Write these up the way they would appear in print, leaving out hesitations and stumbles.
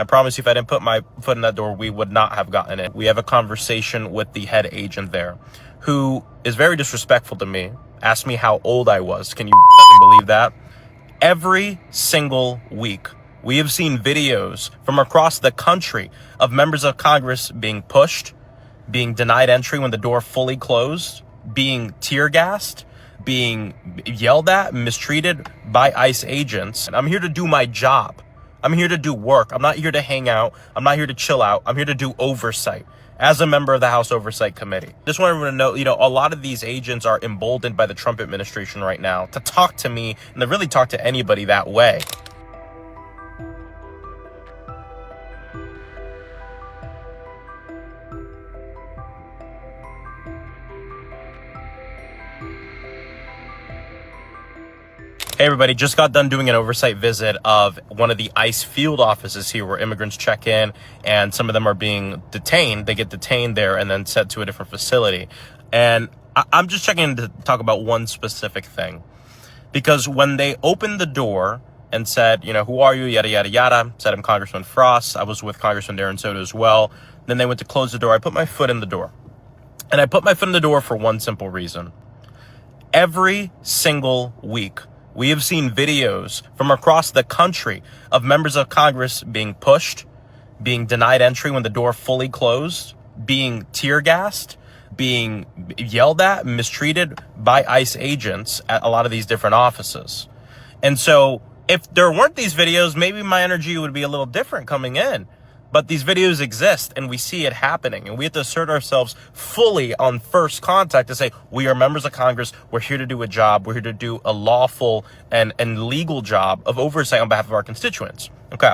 I promise you, if I didn't put my foot in that door, we would not have gotten in. We have a conversation with the head agent there, who is very disrespectful to me, asked me how old I was. Can you believe that? Every single week, we have seen videos from across the country of members of Congress being pushed, being denied entry when the door fully closed, being tear gassed, being yelled at, mistreated by ICE agents. And I'm here to do my job. I'm here to do work. I'm not here to hang out. I'm not here to chill out. I'm here to do oversight as a member of the House Oversight Committee. Just wanted to know, a lot of these agents are emboldened by the Trump administration right now to talk to me and to really talk to anybody that way. Hey everybody, just got done doing an oversight visit of one of the ICE field offices here where immigrants check in and some of them are being detained. They get detained there and then sent to a different facility. And I'm just checking in to talk about one specific thing. Because when they opened the door and said, who are you, yada, yada, yada, said I'm Congressman Frost. I was with Congressman Darren Soto as well. Then they went to close the door. I put my foot in the door. And I put my foot in the door for one simple reason. Every single week, we have seen videos from across the country of members of Congress being pushed, being denied entry when the door fully closed, being tear gassed, being yelled at, mistreated by ICE agents at a lot of these different offices. And so if there weren't these videos, maybe my energy would be a little different coming in. But these videos exist and we see it happening, and we have to assert ourselves fully on first contact to say, we are members of Congress. We're here to do a job. We're here to do a lawful and legal job of oversight on behalf of our constituents. Okay.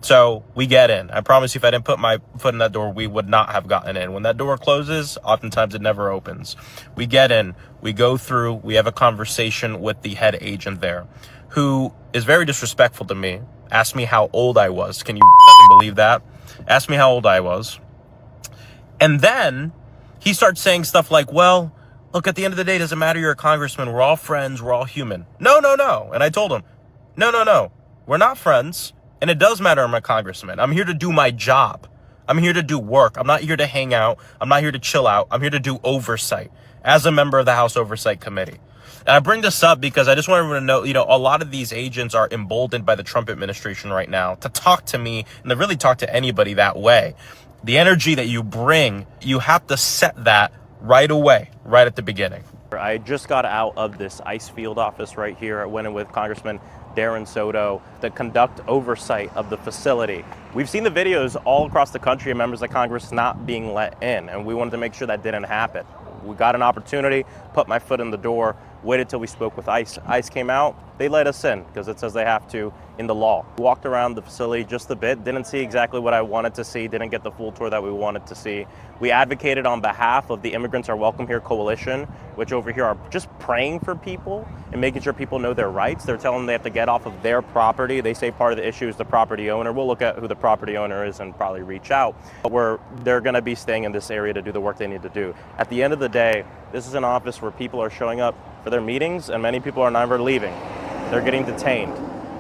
So we get in. I promise you, if I didn't put my foot in that door, we would not have gotten in. When that door closes, oftentimes it never opens. We get in, we go through, we have a conversation with the head agent there, who is very disrespectful to me, asked me how old I was. Can you believe that? Asked me how old I was. And then he starts saying stuff like, well, look, at the end of the day, it doesn't matter you're a congressman. We're all friends. We're all human. No. And I told him, no. We're not friends. And it does matter I'm a congressman. I'm here to do my job. I'm here to do work. I'm not here to hang out. I'm not here to chill out. I'm here to do oversight as a member of the House Oversight Committee. And I bring this up because I just want everyone to know, a lot of these agents are emboldened by the Trump administration right now to talk to me and to really talk to anybody that way. The energy that you bring, you have to set that right away, right at the beginning. I just got out of this ICE field office right here. I went in with Congressman Darren Soto to conduct oversight of the facility. We've seen the videos all across the country of members of Congress not being let in, and we wanted to make sure that didn't happen. We got an opportunity, put my foot in the door, waited till we spoke with ICE. ICE came out, they let us in because it says they have to in the law. Walked around the facility just a bit, didn't see exactly what I wanted to see, didn't get the full tour that we wanted to see. We advocated on behalf of the Immigrants Are Welcome Here coalition, which over here are just praying for people and making sure people know their rights. They're telling them they have to get off of their property. They say part of the issue is the property owner. We'll look at who the property owner is and probably reach out. But they're gonna be staying in this area to do the work they need to do. At the end of the day, this is an office where people are showing up for their meetings and many people are never leaving. They're getting detained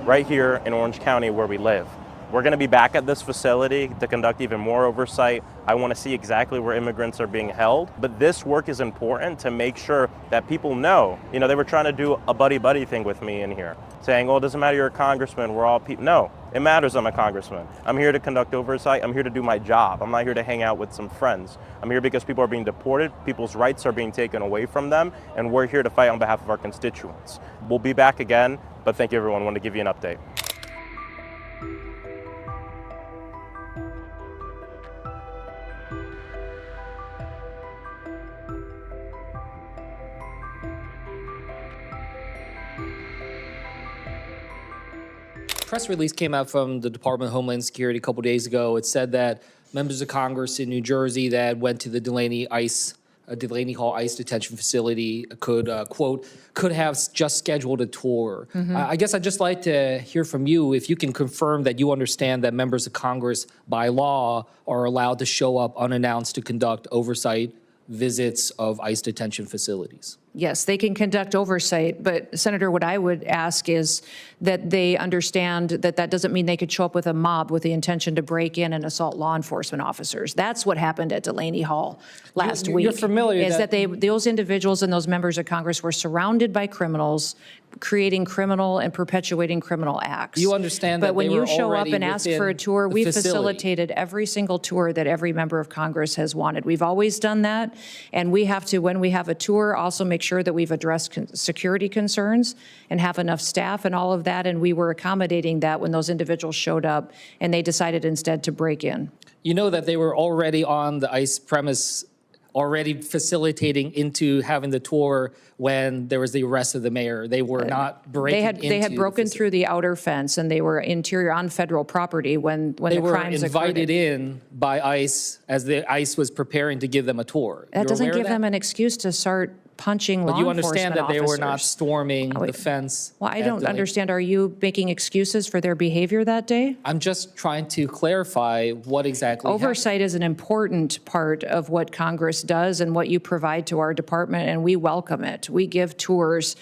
right here in Orange County where we live. We're going to be back at this facility to conduct even more oversight. I want to see exactly where immigrants are being held. But this work is important to make sure that people know. They were trying to do a buddy-buddy thing with me in here, saying, oh, it doesn't matter you're a congressman, we're all people. No, it matters I'm a congressman. I'm here to conduct oversight. I'm here to do my job. I'm not here to hang out with some friends. I'm here because people are being deported, people's rights are being taken away from them, and we're here to fight on behalf of our constituents. We'll be back again, but thank you everyone. I wanted to give you an update. Press release came out from the Department of Homeland Security a couple days ago. It said that members of Congress in New Jersey that went to the Delaney Hall ICE detention facility could, quote, could have just scheduled a tour. I guess I'd just like to hear from you if you can confirm that you understand that members of Congress by law are allowed to show up unannounced to conduct oversight visits of ICE detention facilities. Yes, they can conduct oversight, but Senator, what I would ask is that they understand that that doesn't mean they could show up with a mob with the intention to break in and assault law enforcement officers. That's what happened at Delaney Hall last week. You're familiar is that those individuals and those members of Congress were surrounded by criminals, creating criminal and perpetuating criminal acts. You understand that But when they you were show up already and ask within for a tour, the we facility. facilitated every single tour that every member of Congress has wanted. We've always done that, and we have to, when we have a tour, also make sure that we've addressed security concerns and have enough staff and all of that, and we were accommodating that when those individuals showed up and they decided instead to break in. You know that they were already on the ICE premise, already facilitating into having the tour when there was the arrest of the mayor. They were not breaking into They had broken through the outer fence, and they were interior on federal property when They the were crimes invited occurred. in by ICE as the ICE was preparing to give them a tour. That You're doesn't aware of give that? them an excuse to start punching law But you enforcement understand that they were not officers. storming the wait. fence. Well, I at don't Delaney. understand. Are you making excuses for their behavior that day? I'm just trying to clarify what exactly happened. Oversight is an important part of what Congress does and what you provide to our department, and we welcome it. We give tours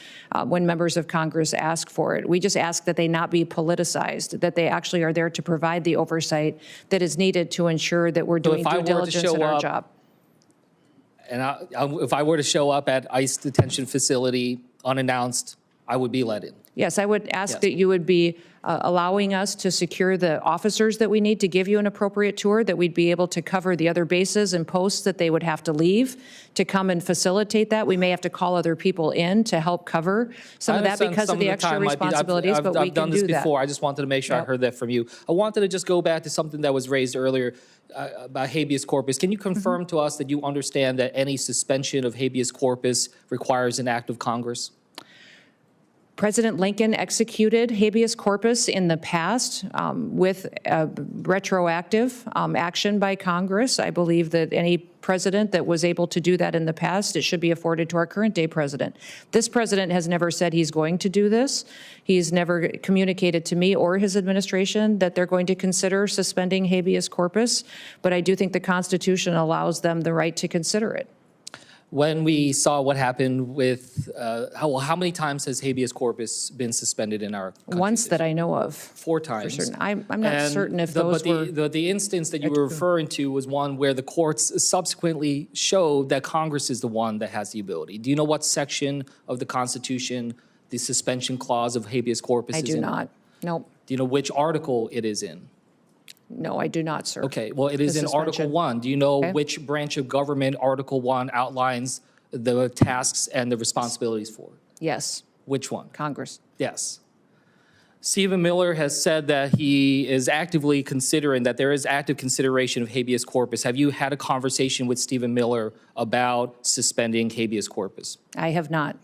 when members of Congress ask for it. We just ask that they not be politicized, that they actually are there to provide the oversight that is needed to ensure that we're doing if I due were to diligence show in our up job. And if I were to show up at ICE detention facility unannounced, I would be let in. Yes, I would ask Yes. that you would be allowing us to secure the officers that we need to give you an appropriate tour, that we'd be able to cover the other bases and posts that they would have to leave to come and facilitate that. We may have to call other people in to help cover some of that understand because some of the time extra might be- responsibilities, but we I've done can this do that. before. I just wanted to make sure I Yep. heard that from you. I wanted to just go back to something that was raised earlier about habeas corpus. Can you confirm to us that you understand that any suspension of habeas corpus requires an act of Congress? President Lincoln executed habeas corpus in the past with retroactive action by Congress. I believe that any president that was able to do that in the past, it should be afforded to our current day president. This president has never said he's going to do this. He's never communicated to me or his administration that they're going to consider suspending habeas corpus, but I do think the Constitution allows them the right to consider it. When we saw what happened with, how many times has habeas corpus been suspended in our country? Once that I know of. 4 times. For certain. I'm not And certain if the- those but were. the instance that you were referring to was one where the courts subsequently showed that Congress is the one that has the ability. Do you know what section of the Constitution the suspension clause of habeas corpus I is do in? not. Nope. Do you know which article it is in? No, I do not, sir. Okay, well, it is The in Article suspension. 1. Do you know Okay. which branch of government Article 1 outlines the tasks and the responsibilities for? Yes, Which one? Congress. Yes. Stephen Miller has said that he is actively considering, that there is active consideration of habeas corpus. Have you had a conversation with Stephen Miller about suspending habeas corpus? I have not.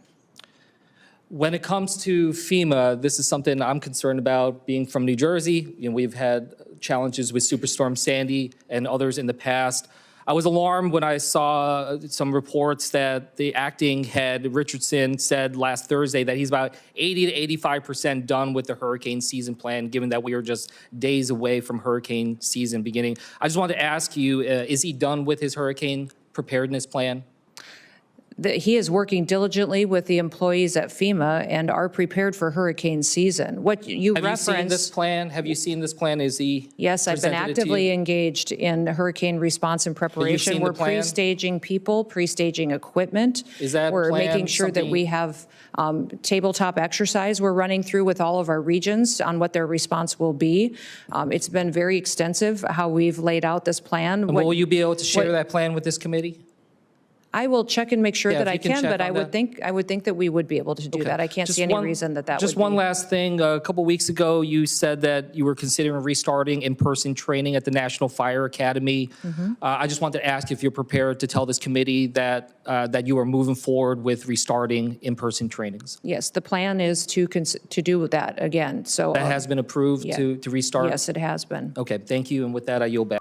When it comes to FEMA, this is something I'm concerned about. Being from New Jersey, we've had challenges with Superstorm Sandy and others in the past. I was alarmed when I saw some reports that the acting head, Richardson, said last Thursday that he's about 80 to 85% done with the hurricane season plan, given that we are just days away from hurricane season beginning. I just wanted to ask you, is he done with his hurricane preparedness plan? He is working diligently with the employees at FEMA and are prepared for hurricane season. What you Have you seen this referenced, plan? Have you seen this plan? Is he yes, I've been presented it to actively you? engaged in hurricane response and preparation. seen the We're plan? pre-staging people, pre-staging equipment. Is that We're plan making sure that something- we have tabletop exercise we're running through with all of our regions on what their response will be. It's been very extensive how we've laid out this plan. And What- will you be able to share what- that plan with this committee? I will check and make sure Yeah, that if I you can can, check but on that. I would think that we would be able to do Okay. that. I can't Just see any one- reason that would be. Just one last thing. A couple weeks ago, you said that you were considering restarting in-person training at the National Fire Academy. Mm-hmm. I just wanted to ask if you're prepared to tell this committee that that you are moving forward with restarting in-person trainings. Yes, the plan is to do that again, so. That has been approved yeah. to restart? Yes, it has been. Okay, thank you. And with that, I yield back.